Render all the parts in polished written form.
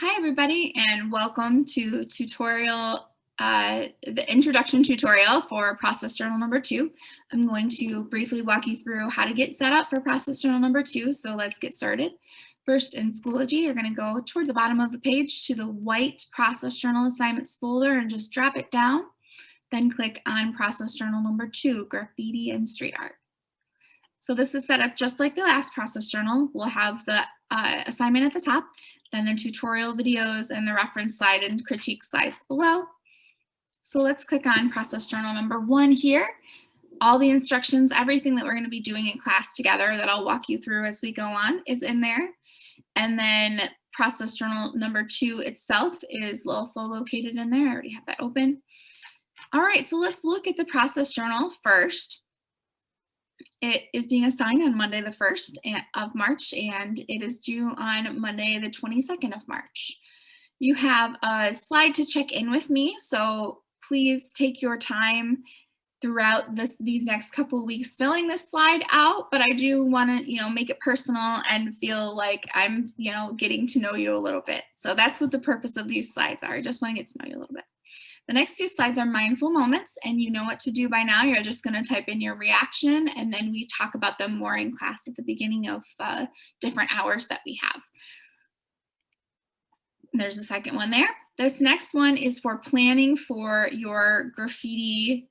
Hi everybody, and welcome to the introduction tutorial for process journal number 2. I'm going to briefly walk you through how to get set up for process journal number 2. So let's get started. First, in Schoology, you're going to go toward the bottom of the page to the white process journal assignments folder and just drop it down. Then click on process journal number 2, graffiti and street art. So this is set up just like the last process journal. We'll have the assignment at the top, then the tutorial videos and the reference slide and critique slides below. So let's click on process journal number 1 here. All the instructions, everything that we're going to be doing in class together that I'll walk you through as we go on is in there. And then process journal number 2 itself is also located in there. I already have that open. All right, so let's look at the process journal first. It is being assigned on Monday the 1st of March, and it is due on Monday the 22nd of March. You have a slide to check in with me, so please take your time throughout these next couple of weeks filling this slide out, but I do want to, make it personal and feel like I'm, getting to know you a little bit. So that's what the purpose of these slides are. I just want to get to know you a little bit. The next 2 slides are mindful moments, and you know what to do by now. You're just going to type in your reaction, and then we talk about them more in class at the beginning of different hours that we have. There's the second one there. This next one is for planning for your graffiti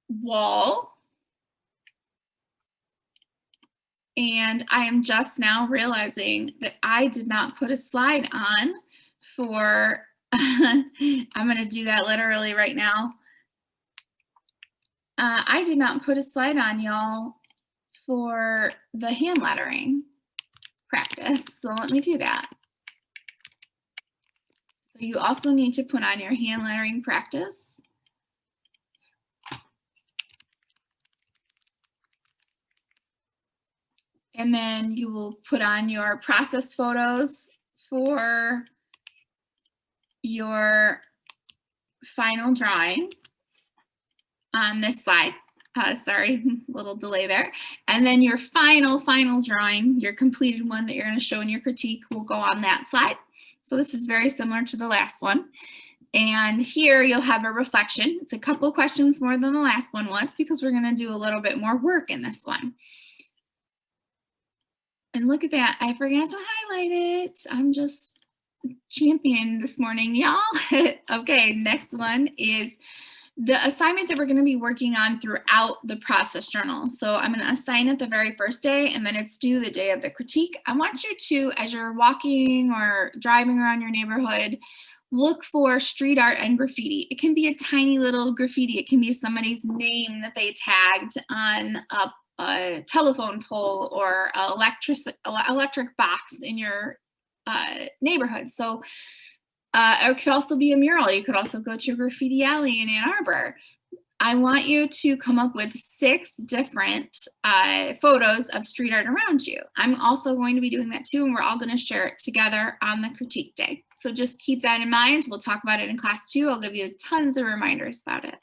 wall. And I am just now realizing that I did not put a slide on for, I'm going to do that literally right now. I did not put a slide on, y'all, for the hand lettering practice. So let me do that. So you also need to put on your hand lettering practice. And then you will put on your process photos for your final drawing on this slide. Sorry, little delay there. And then your final drawing, your completed one that you're going to show in your critique, will go on that slide. So this is very similar to the last one. And here you'll have a reflection. It's a couple of questions more than the last one was because we're going to do a little bit more work in this one. And look at that, I forgot to highlight it. I'm just champion this morning, y'all. Okay, next one is the assignment that we're going to be working on throughout the process journal. So I'm going to assign it the very first day, and then it's due the day of the critique. I want you to, as you're walking or driving around your neighborhood, look for street art and graffiti. It can be a tiny little graffiti. It can be somebody's name that they tagged on a telephone pole or an electric box in your neighborhood. So it could also be a mural. You could also go to a graffiti alley in Ann Arbor. I want you to come up with 6 different photos of street art around you. I'm also going to be doing that too, and we're all going to share it together on the critique day. So just keep that in mind. We'll talk about it in class too. I'll give you tons of reminders about it.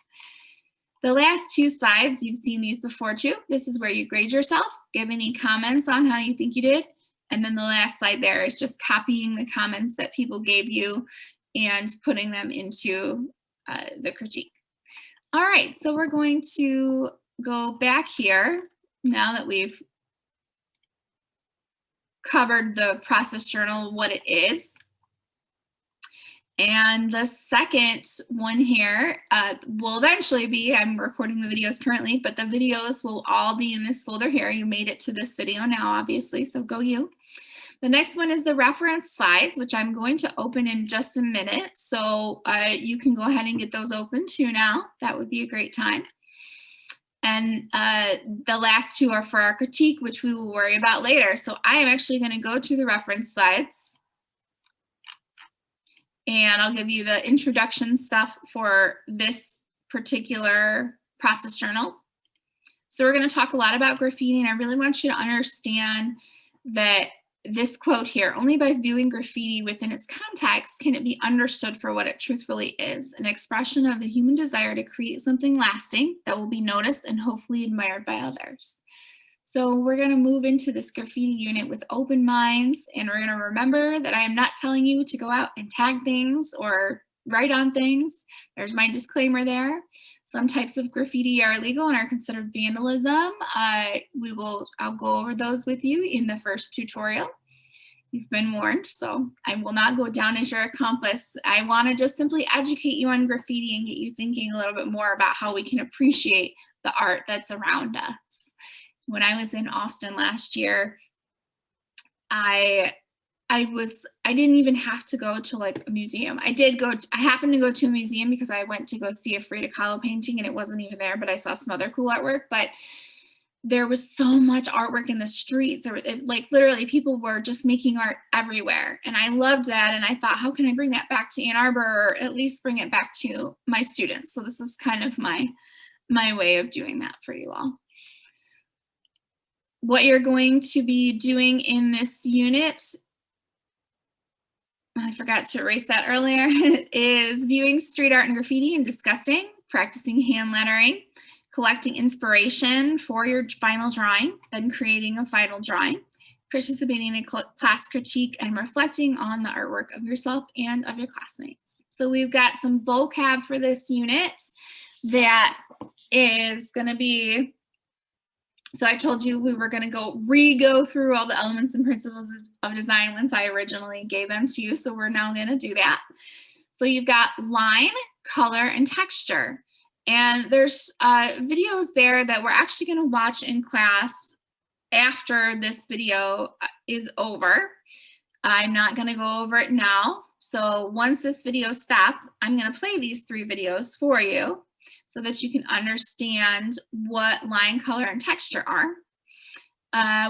The last 2 slides, you've seen these before too. This is where you grade yourself, give any comments on how you think you did. And then the last slide there is just copying the comments that people gave you and putting them into the critique. All right, so we're going to go back here now that we've covered the process journal, what it is. And the second one here will eventually be, I'm recording the videos currently, but the videos will all be in this folder here. You made it to this video now, obviously, so go you. The next one is the reference slides, which I'm going to open in just a minute. So you can go ahead and get those open too now. That would be a great time. And the last 2 are for our critique, which we will worry about later. So I am actually going to go to the reference slides. And I'll give you the introduction stuff for this particular process journal. So we're going to talk a lot about graffiti, and I really want you to understand that this quote here, only by viewing graffiti within its context can it be understood for what it truthfully is, an expression of the human desire to create something lasting that will be noticed and hopefully admired by others. So we're going to move into this graffiti unit with open minds, and we're going to remember that I am not telling you to go out and tag things or write on things. There's my disclaimer there. Some types of graffiti are illegal and are considered vandalism. I'll go over those with you in the first tutorial. You've been warned, so I will not go down as your accomplice. I want to just simply educate you on graffiti and get you thinking a little bit more about how we can appreciate the art that's around us. When I was in Austin last year, I didn't even have to go to like a museum. I happened to go to a museum because I went to go see a Frida Kahlo painting and it wasn't even there, but I saw some other cool artwork. But there was so much artwork in the streets. Like literally people were just making art everywhere. And I loved that. And I thought, how can I bring that back to Ann Arbor, or at least bring it back to my students? So this is kind of my way of doing that for you all. What you're going to be doing in this unit, I forgot to erase that earlier, is viewing street art and graffiti and discussing, practicing hand lettering, collecting inspiration for your final drawing, then creating a final drawing, participating in class critique, and reflecting on the artwork of yourself and of your classmates. So we've got some vocab for this unit that is going to be, so I told you we were going to re-go through all the elements and principles of design once I originally gave them to you. So we're now going to do that. So you've got line, color, and texture. And there's videos there that we're actually going to watch in class after this video is over. I'm not going to go over it now. So once this video stops, I'm going to play these 3 videos for you, so that you can understand what line, color, and texture are.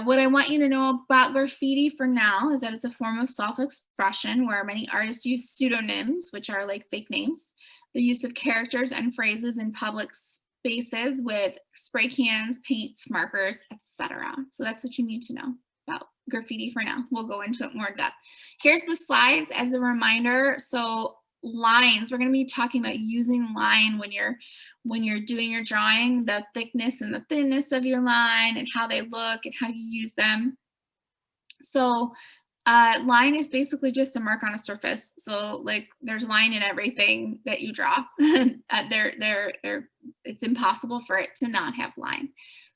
What I want you to know about graffiti for now is that it's a form of self-expression where many artists use pseudonyms, which are like fake names, the use of characters and phrases in public spaces with spray cans, paints, markers, etc. So that's what you need to know about graffiti for now. We'll go into it more in depth. Here's the slides as a reminder. So lines, we're going to be talking about using line when you're doing your drawing, the thickness and the thinness of your line and how they look and how you use them. So line is basically just a mark on a surface. So like there's line in everything that you draw. It's impossible for it to not have line.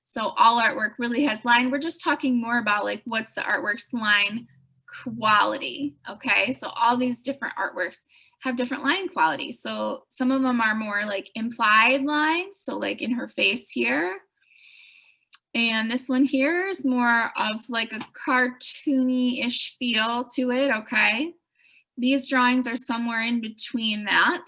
So all artwork really has line. We're just talking more about like what's the artwork's line quality. Okay, so all these different artworks have different line quality. So some of them are more like implied lines, so like in her face here, and this one here is more of like a cartoony-ish feel to it. Okay, these drawings are somewhere in between that.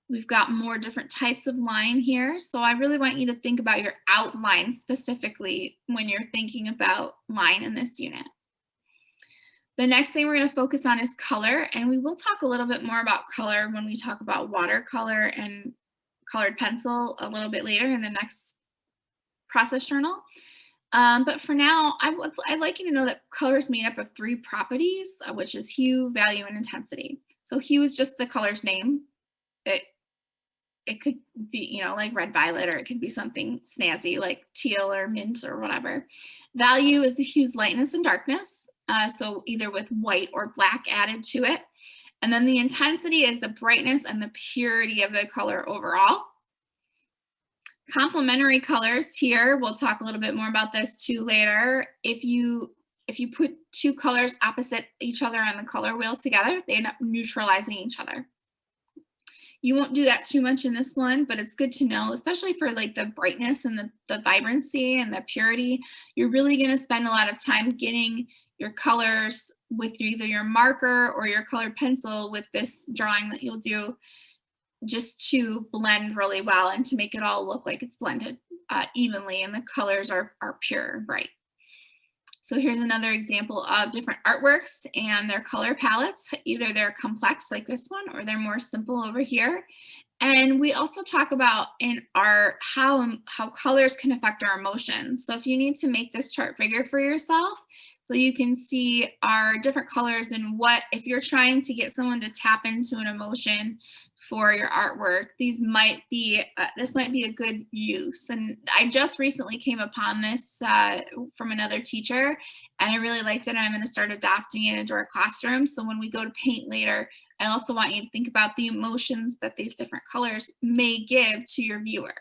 We've got more different types of line here, so I really want you to think about your outline specifically when you're thinking about line in this unit. The next thing we're going to focus on is color, and we will talk a little bit more about color when we talk about watercolor and colored pencil a little bit later in the next process journal. But for now, I'd like you to know that color is made up of 3 properties, which is hue, value, and intensity. So hue is just the color's name. It could be, you know, like red violet, or it could be something snazzy like teal or mint or whatever. Value is the hue's lightness and darkness. So either with white or black added to it. And then the intensity is the brightness and the purity of the color overall. Complementary colors here, we'll talk a little bit more about this too later. If you put 2 colors opposite each other on the color wheel together, they end up neutralizing each other. You won't do that too much in this one, but it's good to know, especially for like the brightness and the vibrancy and the purity. You're really going to spend a lot of time getting your colors with either your marker or your colored pencil with this drawing that you'll do, just to blend really well and to make it all look like it's blended evenly and the colors are pure and bright. So here's another example of different artworks and their color palettes. Either they're complex like this one, or they're more simple over here. And we also talk about in art how colors can affect our emotions. So if you need to make this chart bigger for yourself, so you can see our different colors and what, if you're trying to get someone to tap into an emotion for your artwork, this might be a good use. And I just recently came upon this from another teacher, and I really liked it, and I'm going to start adopting it into our classroom. So when we go to paint later, I also want you to think about the emotions that these different colors may give to your viewer.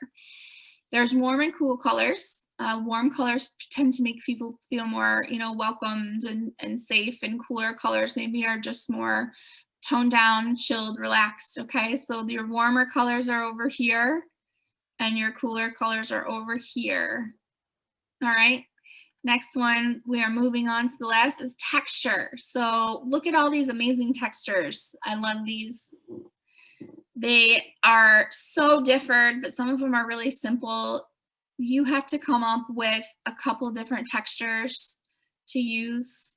There's warm and cool colors. Warm colors tend to make people feel more, welcomed and safe, and cooler colors maybe are just more toned down, chilled, relaxed. Okay, so your warmer colors are over here and your cooler colors are over here. All right. Next one, we are moving on to the last is texture. So look at all these amazing textures. I love these. They are so different, but some of them are really simple. You have to come up with a couple different textures to use.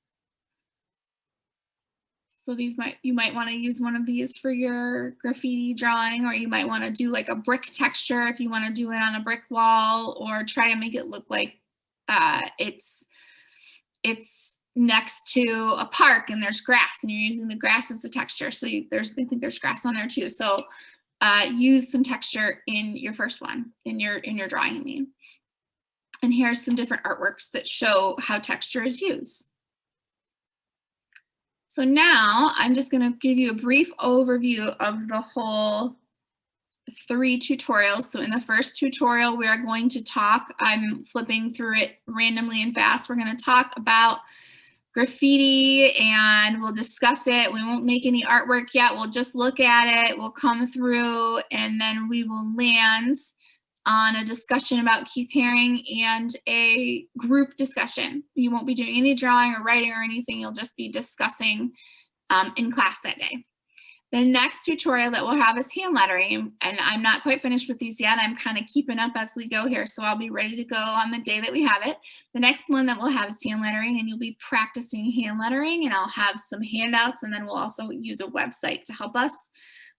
So you might want to use one of these for your graffiti drawing, or you might want to do like a brick texture if you want to do it on a brick wall, or try to make it look like it's next to a park and there's grass and you're using the grass as a texture. So I think there's grass on there too. So use some texture in your first one, in your drawing, I mean. And here's some different artworks that show how texture is used. So now I'm just going to give you a brief overview of the whole 3 tutorials. So in the first tutorial, we are going to talk, I'm flipping through it randomly and fast. We're going to talk about graffiti and we'll discuss it. We won't make any artwork yet. We'll just look at it. We'll come through and then we will land on a discussion about Keith Haring and a group discussion. You won't be doing any drawing or writing or anything. You'll just be discussing in class that day. The next tutorial that we'll have is hand lettering, and I'm not quite finished with these yet. I'm kind of keeping up as we go here, so I'll be ready to go on the day that we have it. The next one that we'll have is hand lettering, and you'll be practicing hand lettering, and I'll have some handouts, and then we'll also use a website to help us.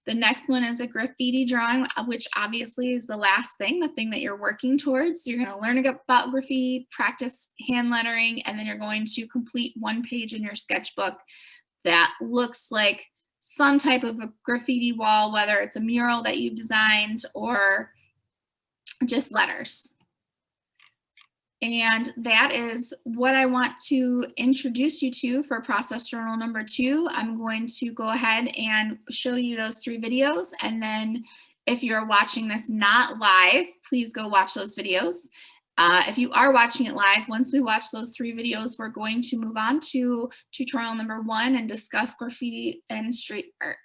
The next one is a graffiti drawing, which obviously is the last thing, the thing that you're working towards. You're going to learn about graffiti, practice hand lettering, and then you're going to complete one page in your sketchbook that looks like some type of a graffiti wall, whether it's a mural that you've designed or just letters. And that is what I want to introduce you to for process journal number 2. I'm going to go ahead and show you those 3 videos. And then if you're watching this not live, please go watch those videos. If you are watching it live, once we watch those 3 videos, we're going to move on to tutorial number 1 and discuss graffiti and street art.